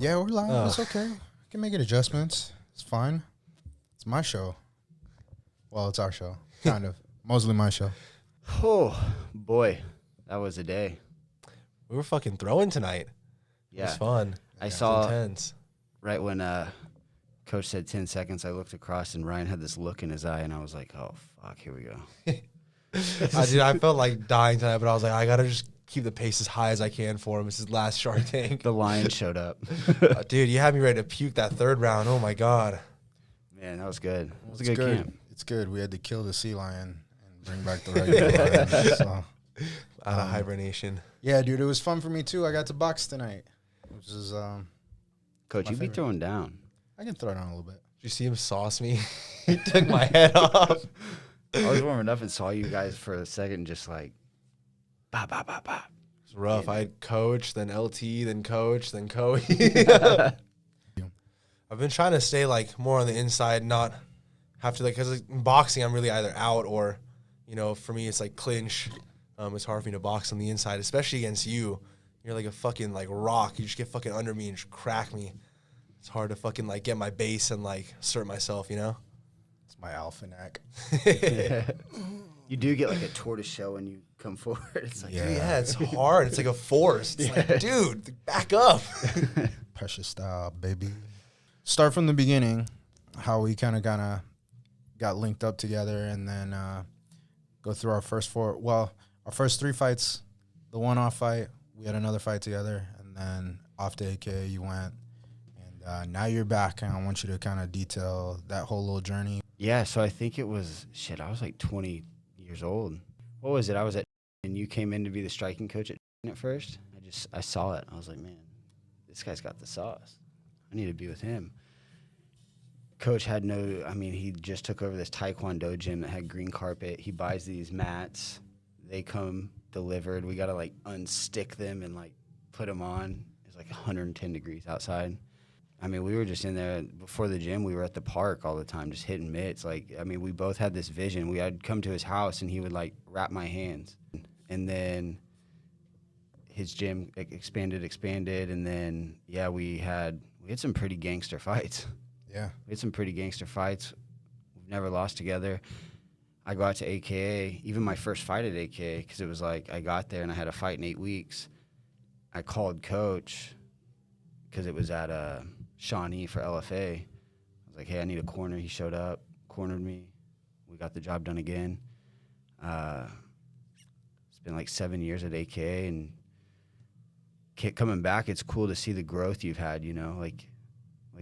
Yeah, we're live. It's okay. I can make it adjustments. It's fine. It's my show. Well, it's our show. Kind of. Mostly my show. Oh, boy. That was a day. We were fucking throwing tonight. Yeah. It was fun. I saw intense. right when Coach said 10 seconds, I looked across and Ryan had this look in his eye, and I was like, oh, fuck, here we go. I felt like dying tonight, but I was like, I got to just keep the pace as high as I can for him. It's his last Shark Tank. The lion showed up. Dude, you had me ready to puke that third round. Oh, my God. Man, that was good. It was a It's good camp. It's good. We had to kill the sea lion and bring back the regular lion. So. Out of hibernation. Yeah, dude, it was fun for me, too. I got to box tonight, which is Coach, you be favorite. throwing down. I can throw it on a little bit. Did you see him sauce me? He took my head off. I was warming up and saw you guys for a second just like, bah, bah, bah, bah. It was rough. Yeah. I had coach, then LT, then coach, then Coe. I've been trying to stay like more on the inside, not have to because like, in boxing I'm really either out or, you know, for me it's like clinch. It's hard for me to box on the inside, especially against you. You're like a fucking like rock. You just get fucking under me and just crack me. It's hard to fucking like get my base and like assert myself, you know? It's my alpha neck. You do get like a tortoise shell when you come forward. It's like, Yeah, it's hard. It's like a force. It's like, dude, back up. Precious style, baby. Start from the beginning, how we kind of got linked up together, and then go through our first our first three fights. The one-off fight, we had another fight together, and then off to AKA you went, and now you're back, and I want you to kind of detail that whole little journey. Yeah, so I think it was, I was like 20 years old. What was it? I was at, and you came in to be the striking coach at first. I saw it. I was like, man, this guy's got the sauce. I need to be with him. Coach had he just took over this Taekwondo gym that had green carpet. He buys these mats. They come delivered. We got to like unstick them and like put them on. It's like 110 degrees outside. I mean, we were just in there before the gym. We were at the park all the time, just hitting mitts. Like, I mean, we both had this vision. I'd come to his house and he would like wrap my hands, and then his gym expanded, and then we had some pretty gangster fights. Yeah, we had some pretty gangster fights. We've never lost together. I go out to AKA, even my first fight at AKA, because it was like I got there and I had a fight in 8 weeks. I called Coach because it was at Shawnee for LFA. I was like, hey, I need a corner. He showed up, cornered me. We got the job done again. It's been like 7 years at AKA, and coming back, it's cool to see the growth you've had, you know, like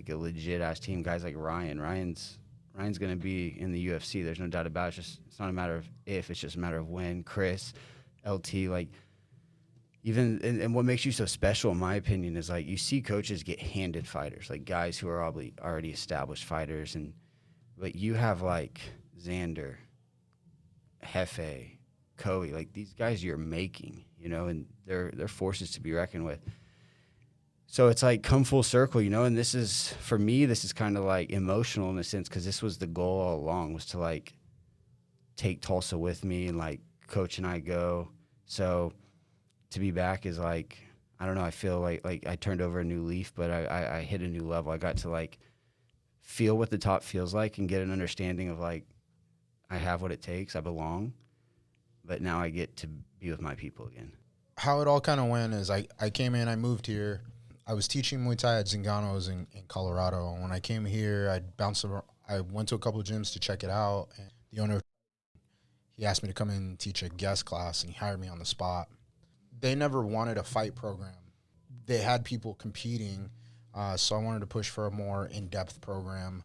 a legit-ass team. Guys like Ryan. Ryan's going to be in the UFC. There's no doubt about it. It's not a matter of if, it's just a matter of when. Chris, LT, like, even, and what makes you so special, in my opinion, is like you see coaches get handed fighters, like guys who are already established fighters, but you have like Xander, Hefe, Coe, like these guys you're making, you know, and they're forces to be reckoned with. So it's like come full circle, you know, and this is, for me, this is kind of like emotional in a sense, because this was the goal all along, was to like take Tulsa with me and like Coach and I go. So to be back is like, I don't know, I feel like I turned over a new leaf, but I hit a new level. I got to like feel what the top feels like and get an understanding of like, I have what it takes, I belong, but now I get to be with my people again. How it all kind of went is I came in, I moved here. I was teaching Muay Thai at Zingano's in Colorado. And when I came here, I went to a couple of gyms to check it out. And the owner, he asked me to come in and teach a guest class, and he hired me on the spot. They never wanted a fight program. They had people competing, so I wanted to push for a more in-depth program.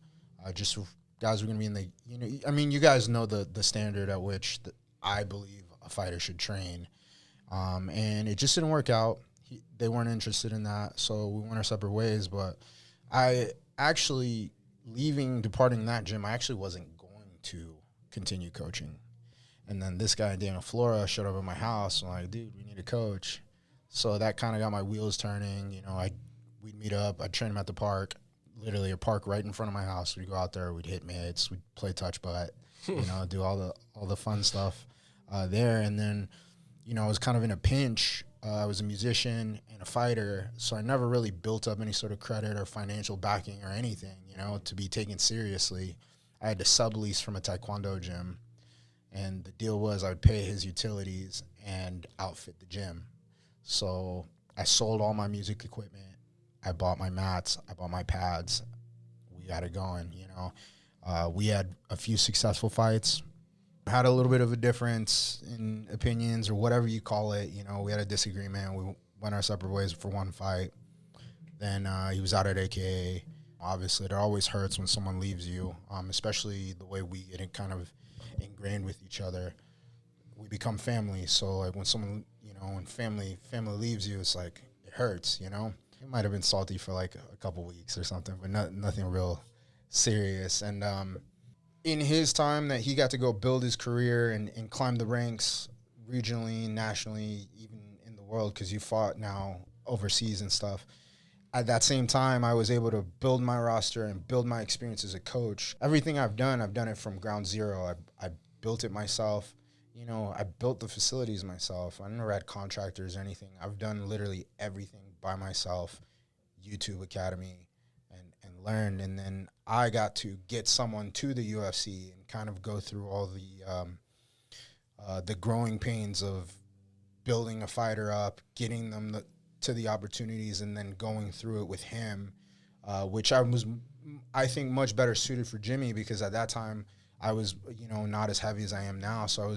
Just guys were going to be in the, you know, I mean, you guys know the standard at which I believe a fighter should train. And it just didn't work out. They weren't interested in that, so we went our separate ways. But I actually, departing that gym, I actually wasn't going to continue coaching. And then this guy, Daniel Flora, showed up at my house. I'm like, dude, we need a coach. So that kind of got my wheels turning. You know, we'd meet up. I'd train him at the park, literally a park right in front of my house. We'd go out there. We'd hit mitts. We'd play touch butt, you know, do all the fun stuff there. And then, you know, I was kind of in a pinch I was a musician and a fighter, so I never really built up any sort of credit or financial backing or anything, you know, to be taken seriously. I had to sublease from a taekwondo gym, and the deal was I would pay his utilities and outfit the gym. So I sold all my music equipment. I bought my mats. I bought my pads. We got it going, you know. We had a few successful fights. Had a little bit of a difference in opinions or whatever you call it. You know, we had a disagreement. We went our separate ways for one fight. Then he was out at AKA. Obviously, it always hurts when someone leaves you, especially the way we get kind of ingrained with each other. We become family. So, like, when someone, you know, when family leaves you, it's like, it hurts, you know? It might have been salty for, like, a couple weeks or something, but nothing real serious. And in his time that he got to go build his career and climb the ranks regionally, nationally, even in the world, because you fought now overseas and stuff. At that same time, I was able to build my roster and build my experience as a coach. Everything I've done it from ground zero. I built it myself. You know, I built the facilities myself. I never had contractors or anything. I've done literally everything by myself, YouTube Academy, and learned. And then I got to get someone to the UFC and kind of go through all the growing pains of building a fighter up, getting them to the opportunities, and then going through it with him, which I think, much better suited for Jimmy, because at that time I was, you know, not as heavy as I am now. So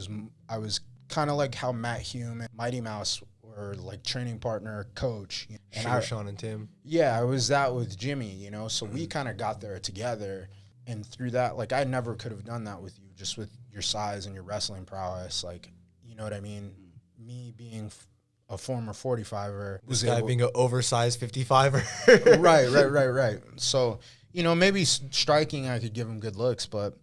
I was kind of like how Matt Hume and Mighty Mouse were like training partner, coach. And Sean and Tim. Yeah, I was that with Jimmy, you know. So we kind of got there together, and through that, like, I never could have done that with you, just with your size and your wrestling prowess. Like, you know what I mean? Me being a former 45er. This guy being an oversized 55er. Right. So, you know, maybe striking, I could give him good looks, but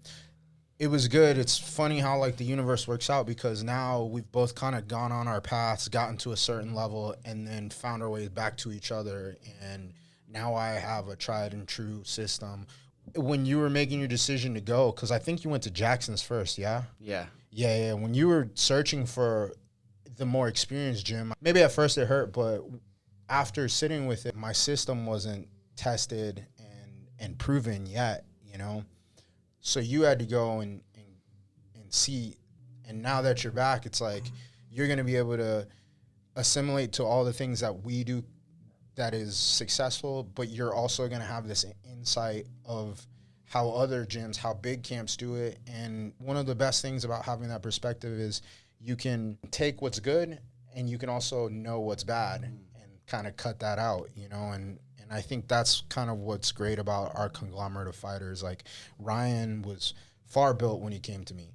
it was good. It's funny how, like, the universe works out, because now we've both kind of gone on our paths, gotten to a certain level, and then found our ways back to each other. And now I have a tried and true system. When you were making your decision to go, because I think you went to Jackson's first, yeah? Yeah. When you were searching for the more experienced gym, maybe at first it hurt, but after sitting with it, my system wasn't tested and proven yet, you know? So you had to go and see, and now that you're back, it's like you're going to be able to assimilate to all the things that we do that is successful, but you're also going to have this insight of how other gyms, how big camps do it. And one of the best things about having that perspective is you can take what's good, and you can also know what's bad and kind of cut that out, you know. And I think that's kind of what's great about our conglomerate of fighters. Like, Ryan was far built when he came to me.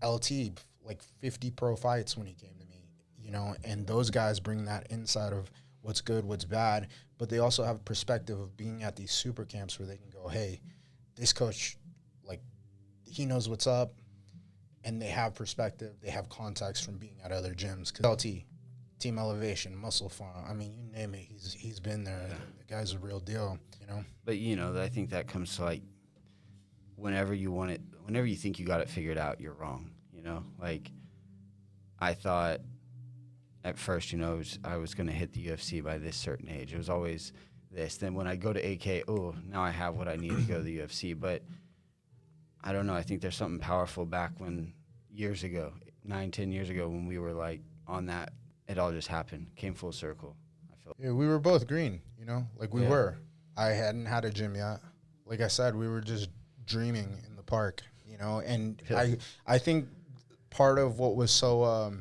LT, like 50 pro fights when he came to me, you know, and those guys bring that insight of what's good, what's bad, but they also have a perspective of being at these super camps where they can go, hey, this coach, like, he knows what's up, and they have perspective, they have context from being at other gyms. 'Cause LT, Team Elevation, Muscle Farm, I mean, you name it, he's been there. Yeah. The guy's a real deal, you know? But, you know, I think that comes to, like, whenever you think you got it figured out, you're wrong, you know? Like, I thought at first, you know, I was going to hit the UFC by this certain age. It was always this. Then when I go to AK, now I have what I need to go to the UFC. But I don't know. I think there's something powerful back when years ago, 9-10 years ago, when we were, like, on that, it all just happened, came full circle. Yeah, we were both green, you know, like we were. I hadn't had a gym yet. Like I said, we were just dreaming in the park, you know, and I think part of what was so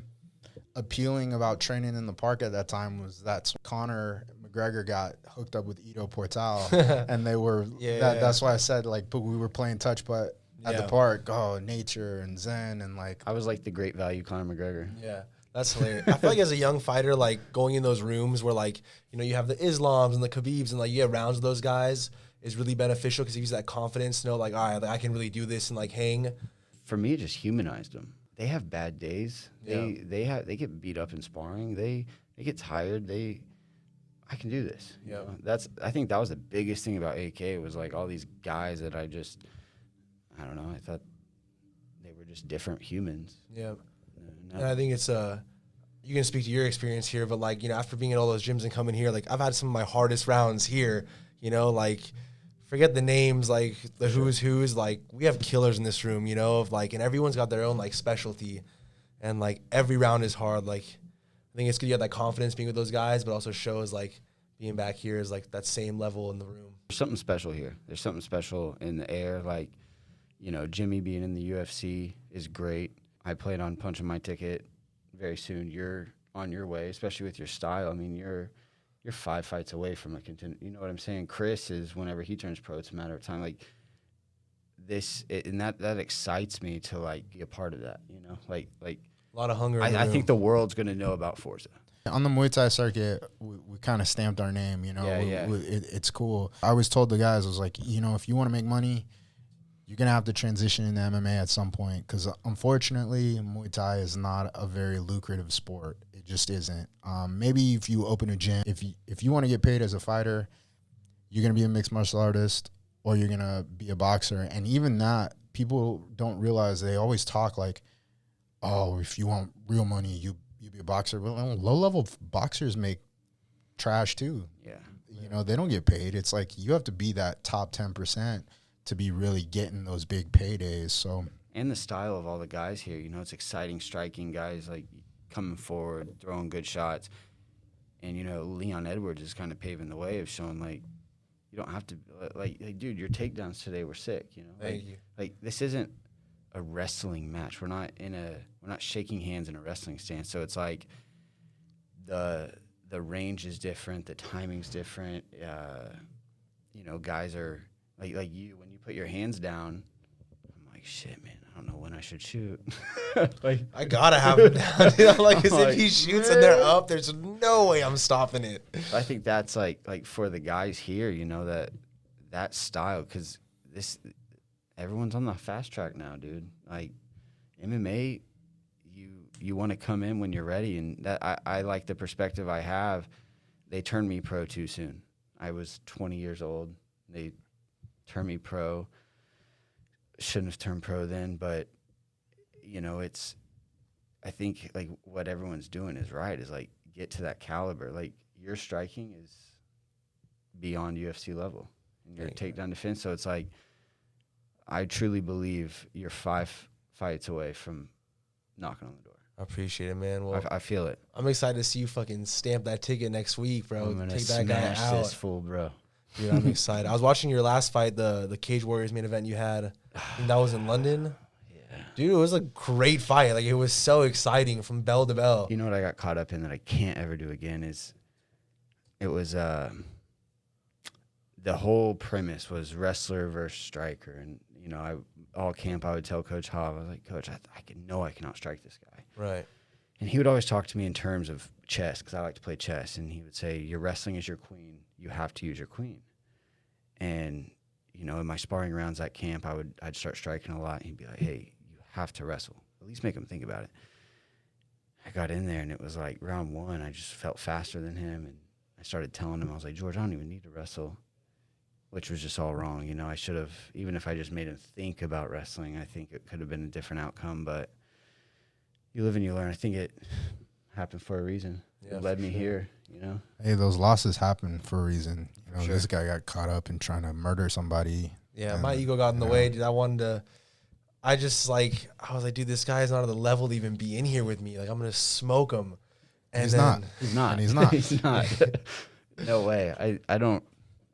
appealing about training in the park at that time was that Conor McGregor got hooked up with Ido Portal, and they were, that's why I said, like, but we were playing touch, but at the park, nature and zen, and like. I was like the great value Conor McGregor. Yeah. That's hilarious. I feel like as a young fighter, like, going in those rooms where, like, you know, you have the Islams and the Khabibs, and, like, you get rounds with those guys is really beneficial, because it gives you that confidence to know, like, all right, like, I can really do this and, like, hang. For me, it just humanized them. They have bad days. They get beat up in sparring. They get tired. I can do this. Yeah. I think that was the biggest thing about AK, was, like, all these guys that I don't know, I thought they were just different humans. Yeah. And I think it's you can speak to your experience here, but like, you know, after being at all those gyms and coming here, like I've had some of my hardest rounds here, you know, like forget the names, like the who's, like we have killers in this room, you know, of like, and everyone's got their own like specialty, and like every round is hard. Like I think it's good you have that confidence being with those guys, but also shows like being back here is like that same level in the room. There's something special here. There's something special in the air. Like, you know, Jimmy being in the UFC is great. I plan on punching my ticket very soon. You're on your way, especially with your style. I mean, you're 5 fights away from a contender. You know what I'm saying? Chris is, whenever he turns pro, it's a matter of time. Like and that excites me to like be a part of that. You know, like A lot of hunger. I think the world's gonna know about Forza. On the Muay Thai circuit, we kind of stamped our name, you know. It's cool. I always told the guys, I was like, you know, if you want to make money, you're going to have to transition into MMA at some point, because unfortunately, Muay Thai is not a very lucrative sport. It just isn't. Maybe if you open a gym, if you want to get paid as a fighter, you're going to be a mixed martial artist or you're going to be a boxer. And even that, people don't realize. They always talk like, oh, if you want real money, you be a boxer. Well, low-level boxers make trash too. Yeah. You know, they don't get paid. It's like you have to be that top 10% to be really getting those big paydays. So, and the style of all the guys here, you know, it's exciting, striking guys like coming forward, throwing good shots. And, you know, Leon Edwards is kind of paving the way of showing like you don't have to like dude, your takedowns today were sick, you know. Thank you. Like this isn't a wrestling match. We're not shaking hands in a wrestling stance. So it's like the range is different, the timing's different. You know, guys are like you, when you put your hands down, I'm like, shit, man, I don't know when I should shoot. Like I gotta have him down. You know, like, 'cause if he shoots and they're up, there's no way I'm stopping it. I think that's like for the guys here, you know, that style, because everyone's on the fast track now, dude. Like MMA, you want to come in when you're ready, and that I like the perspective I have. They turned me pro too soon. I was 20 years old. They turned me pro. Shouldn't have turned pro then, but you know, I think like what everyone's doing is right. Is like get to that caliber. Like your striking is beyond UFC level, and your takedown defense. So it's like, I truly believe you're 5 fights away from knocking on the door. I appreciate it, man. Well, I feel it. I'm excited to see you fucking stamp that ticket next week, bro. I'm gonna Take that guy smash out. this fool, bro. Dude, I'm excited. I was watching your last fight, the Cage Warriors main event you had. I think that was in London. Yeah. Dude, it was a great fight. Like, it was so exciting from bell to bell. You know what I got caught up in that I can't ever do again is, it was the whole premise was wrestler versus striker, and you know, all camp I would tell Coach Hav, I was like, Coach, I cannot strike this guy. Right. And he would always talk to me in terms of chess, because I like to play chess, and he would say, your wrestling is your queen. You have to use your queen. And, you know, in my sparring rounds at camp, I'd start striking a lot, and he'd be like, hey, you have to wrestle. At least make him think about it. I got in there, and it was like round 1, I just felt faster than him, and I started telling him, I was like, George, I don't even need to wrestle, which was just all wrong. You know, I should have, even if I just made him think about wrestling, I think it could have been a different outcome, but you live and you learn. I think it happened for a reason. Yeah, it led for me sure. here, you know? hey, those losses happen for a reason. You know, Sure. this guy got caught up in trying to murder somebody. Yeah, and, my ego got in the you way, know, dude. I was like, dude, this guy's not at the level to even be in here with me. Like, I'm going to smoke him. And He's then, not. He's not. And he's not. He's not. No way. I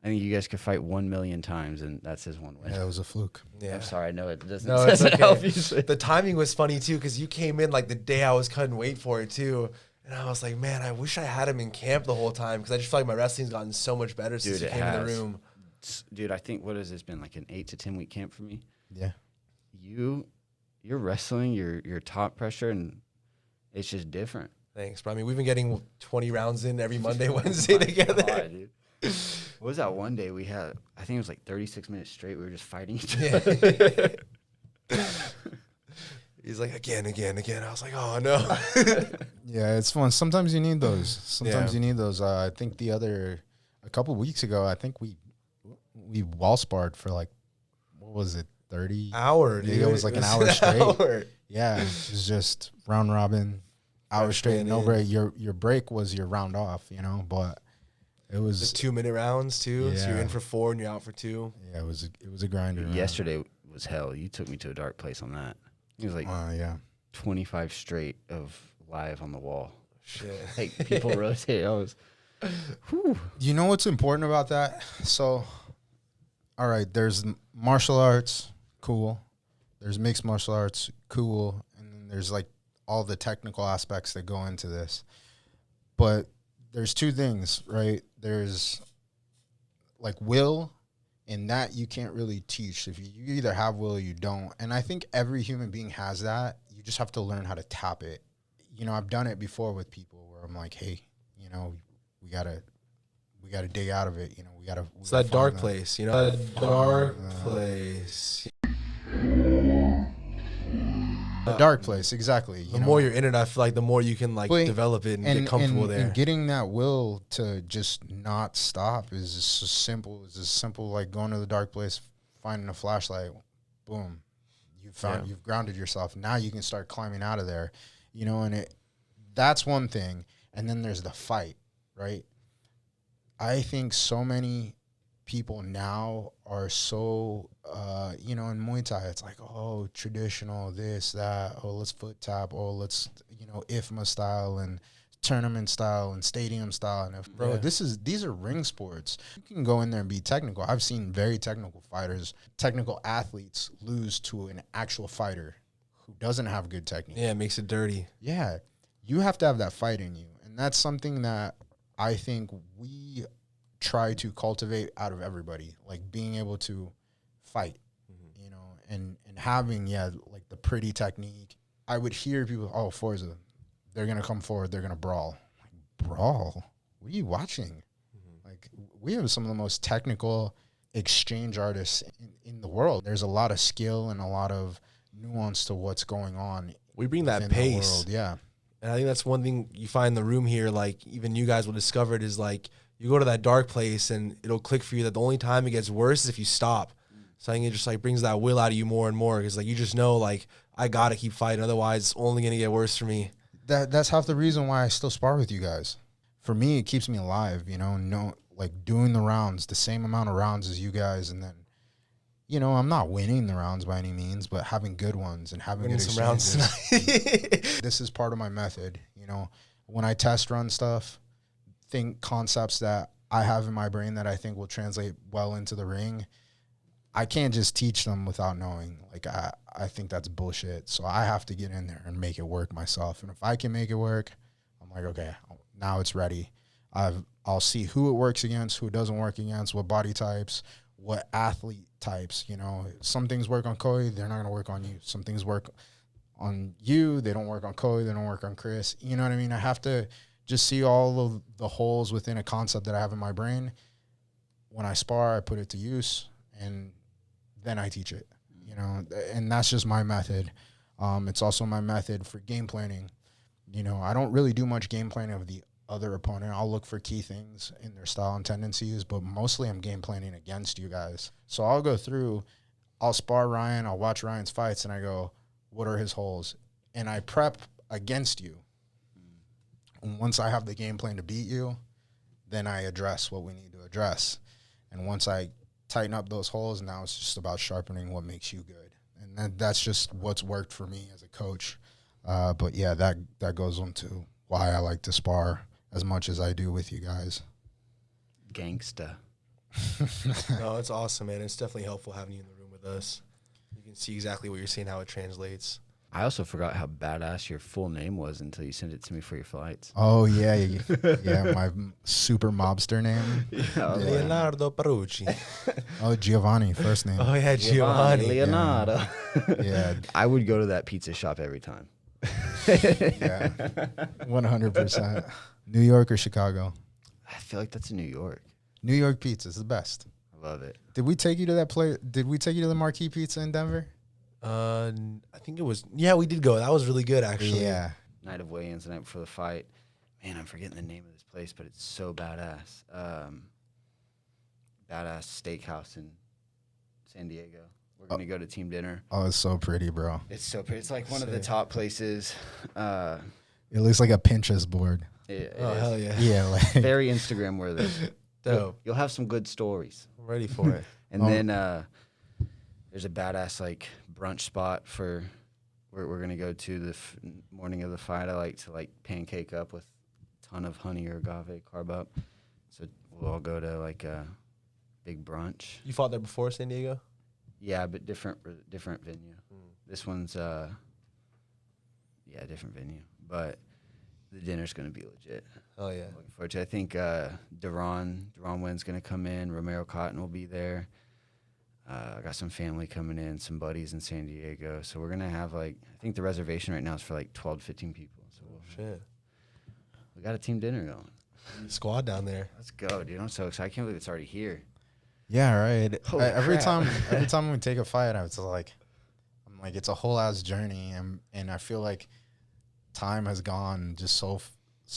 think you guys could fight 1 million times, and that's his one win. Yeah, it was a fluke. Yeah. I'm sorry. I know it doesn't, No, it's doesn't okay. help you. The timing was funny, too, because you came in, like, the day I was cutting weight for it, too. And I was like, man, I wish I had him in camp the whole time, because I just feel like my wrestling's gotten so much better since Dude, you it came in the has. room. Dude, I think, what has this been, like an 8 to 10 week camp for me? Yeah. You're wrestling, you're top pressure, and it's just different. Thanks, bro. I mean, we've been getting 20 rounds in every Monday, Wednesday together. God, dude. What was that one day we had? I think it was like 36 minutes straight. We were just fighting each other. He's like, again. I was like, oh, no. Yeah, it's fun. Sometimes you need those. Sometimes Yeah. you need those. I think a couple weeks ago, I think we wall sparred for like, what was it, 30? Hour, dude. Yeah, it was like an hour straight. Hour. Yeah, it was just round robin. hours straight, Freshman no in. break. Your break was your round off, you know, but it The was 2-minute rounds too. So you're Yeah. in for 4 and you're out for 2. yeah, it was a grinder. man. Yesterday was hell. You took me to a dark place on that. It was like Yeah. 25 straight of live on the wall. Shit. Like people rotate. I was, whew. You know what's important about that? So, all right, there's martial arts, cool. There's mixed martial arts, cool, and then there's like all the technical aspects that go into this. But there's two things, right? There's like will, and that you can't really teach. If you either have will or you don't. And I think every human being has that. You just have to learn how to tap it. You know, I've done it before with people where I'm like, hey, you know, we gotta dig out of it. You know, we gotta. It's that dark place, you know. That dark place. The dark place, exactly. The more you're in it, I feel like the more you can like But- develop it and get comfortable there. And getting that will to just not stop is just as simple like going to the dark place, finding a flashlight, boom, you've grounded yourself. Now you can start climbing out of there, you know. And that's one thing. And then there's the fight, right? I think so many people now are so, you know, in Muay Thai, it's like, oh, traditional, this, that, oh, let's foot tap, oh, let's, you know, IFMA style and tournament style and stadium style. And bro, these are ring sports. You can go in there and be technical. I've seen very technical fighters, technical athletes lose to an actual fighter who doesn't have good technique. Yeah, it makes it dirty. Yeah, you have to have that fight in you. And that's something that I think we try to cultivate out of everybody, like being able to fight, you know, and having, like the pretty technique. I would hear people, oh, Forza, they're going to come forward, they're going to brawl. Like, brawl? What are you watching? Like, we have some of the most technical exchange artists in the world. There's a lot of skill and a lot of nuance to what's going on. We bring that within the pace. world. Yeah. And I think that's one thing you find in the room here, like even you guys will discover it, is like you go to that dark place and it'll click for you that the only time it gets worse is if you stop. So I think it just like brings that will out of you more and more, because like you just know like I gotta keep fighting, otherwise it's only gonna get worse for me. That's half the reason why I still spar with you guys. For me, it keeps me alive, you know, like doing the rounds, the same amount of rounds as you guys, and then, you know, I'm not winning the rounds by any means, but having good ones and having Winning good some rounds exchanges. tonight. This is part of my method, you know. When I test run stuff, think concepts that I have in my brain that I think will translate well into the ring, I can't just teach them without knowing. Like, I think that's bullshit. So I have to get in there and make it work myself. And if I can make it work, I'm like, okay, now it's ready. I'll see who it works against, who it doesn't work against, what body types, what athlete types. You know, some things work on Koi, they're not going to work on you. Some things work on you, they don't work on Koi, they don't work on Chris. You know what I mean? I have to just see all of the holes within a concept that I have in my brain. When I spar, I put it to use, and then I teach it, you know, and that's just my method. It's also my method for game planning. You know, I don't really do much game planning of the other opponent. I'll look for key things in their style and tendencies, but mostly I'm game planning against you guys. So I'll go through, I'll spar Ryan, I'll watch Ryan's fights, and I go, what are his holes? And I prep against you. And once I have the game plan to beat you, then I address what we need to address. And once I tighten up those holes, now it's just about sharpening what makes you good. And that's just what's worked for me as a coach. But yeah, that goes on to why I like to spar as much as I do with you guys. Gangsta. No, it's awesome, man. It's definitely helpful having you in the room with us. You can see exactly what you're saying, how it translates. I also forgot how badass your full name was until you sent it to me for your flights. Oh, yeah. Yeah, my super mobster name. Leonardo Parucci. Oh, Giovanni, first name. Oh, yeah, Giovanni. Leonardo. Yeah. I would go to that pizza shop every time. Yeah. 100%. New York or Chicago? I feel like that's in New York. New York pizza is the best. I love it. Did we take you to that place? Did we take you to the Marquee Pizza in Denver? I think it was, yeah, we did go. That was really good, actually. Yeah. Night of weigh-ins, the night before the fight. Man, I'm forgetting the name of this place, but it's so badass. Badass steakhouse in San Diego. We're going to go to team dinner. Oh, it's so pretty, bro. It's so pretty. It's like one of the top places. It looks like a Pinterest board. It Oh, is hell yeah. Yeah, like very Instagram worthy. Dope. You'll have some good stories. I'm ready for it. And Oh. then there's a badass like brunch spot for we're gonna go to the morning of the fight. I like to like pancake up with a ton of honey or agave, carb up. So we'll all go to like a big brunch. You fought there before, San Diego? Yeah, but different venue. This one's different venue, but the dinner's gonna be legit. Oh yeah. Looking forward to it. I think Deron Wynn's gonna come in. Romero Cotton will be there. I got some family coming in, some buddies in San Diego. So we're gonna have like, I think the reservation right now is for like 12 to 15 people. So Shit. we got a team dinner going. Squad down there. Let's go, dude! I'm so excited. I can't believe it's already here. yeah, right. Holy Every crap. time we take a fight, I'm like it's a whole ass journey, and I feel like time has gone just so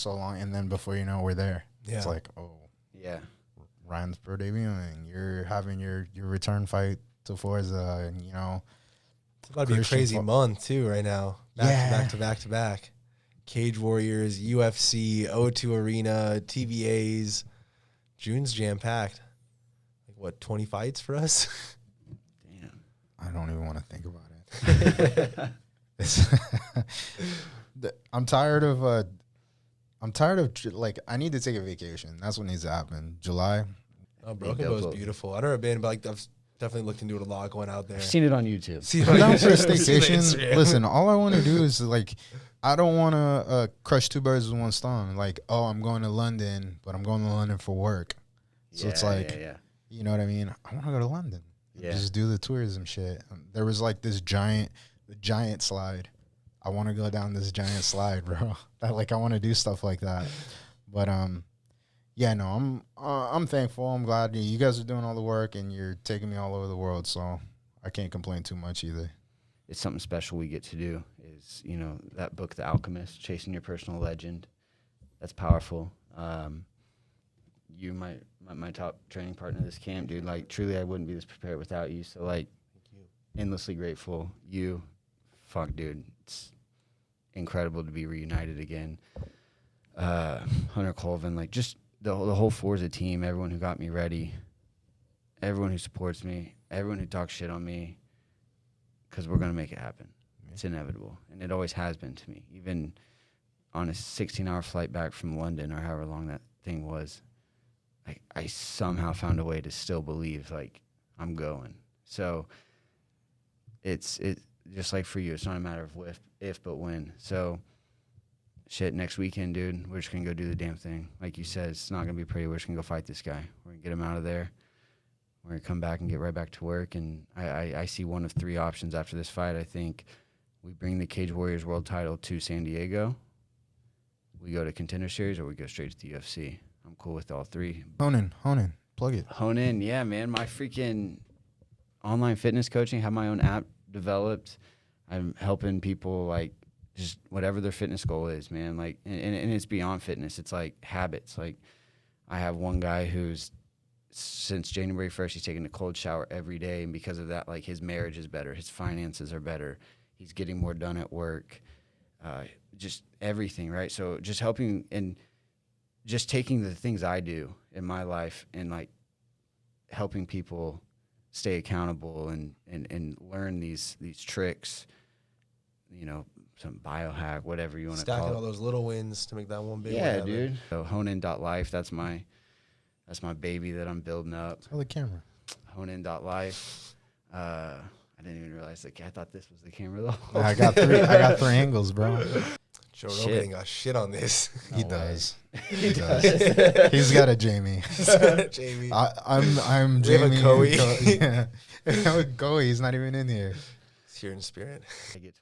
long, and then before you know, we're there. Yeah. It's like, oh, Yeah, Ryan's pro debuting. You're having your return fight to Forza, and It's about to be a Christian crazy fo- month too right now. Back Yeah. to back to back to back. Cage Warriors, UFC, O2 Arena, TBAs. June's jam packed. Like what, 20 fights for us? damn. I don't even want to think about it. I'm tired of like, I need to take a vacation. That's what needs to happen. July. Oh, Broken Go Bow is Boat. beautiful. I've never been, but like I've definitely looked into it a lot going out there. I've seen it on YouTube. See, I'm down for a see the staycation. Instagram. Listen, all I want to do is like, I don't want to crush two birds with one stone. Like, oh, I'm going to London, but I'm going to London for work. So it's like, yeah. you know what I mean? I want to go to London. And Yeah. just do the tourism shit. There was like this giant slide. I want to go down this giant slide, bro. I want to do stuff like that. But yeah, no, I'm thankful. I'm glad you guys are doing all the work and you're taking me all over the world. So I can't complain too much either. It's something special we get to do. Is that book, The Alchemist, Chasing Your Personal Legend. That's powerful. You my top training partner this camp, dude. Like truly, I wouldn't be this prepared without you. So like, endlessly grateful. You, fuck, dude. It's incredible to be reunited again. Hunter Colvin, like just the whole Forza team, everyone who got me ready, everyone who supports me, everyone who talks shit on me, because we're gonna make it happen. It's inevitable, and it always has been to me. Even on a 16-hour flight back from London, or however long that thing was, like I somehow found a way to still believe like I'm going. So it's just like for you, it's not a matter of if but when. So shit, next weekend, dude, we're just gonna go do the damn thing. Like you said, it's not gonna be pretty. We're just gonna go fight this guy. We're gonna get him out of there. We're gonna come back and get right back to work. And I see one of three options after this fight. I think we bring the Cage Warriors world title to San Diego, we go to Contender Series, or we go straight to the UFC. I'm cool with all three. Honin, plug it. Hone in, yeah, man. My freaking online fitness coaching, have my own app developed. I'm helping people like just whatever their fitness goal is, man. Like, and it's beyond fitness. It's like habits. Like, I have one guy who's since January 1st, he's taking a cold shower every day, and because of that, like his marriage is better, his finances are better, he's getting more done at work, just everything, right? So just helping and just taking the things I do in my life and like helping people stay accountable and learn these tricks, some biohack, whatever you want to call it. Stacking all those little wins to make that one big one. Yeah, happen. dude. So honein.life, that's my baby that I'm building up. Tell the camera. Honein.life. I didn't even realize I thought this was the camera though. I got three angles, bro. Joe Shit. Rogan got shit on this. He No does. way. He does. He's got a Jamie. Jamie. I'm We have a Jamie. Coey. Yeah. Coey, he's not even in here. It's here in spirit. I get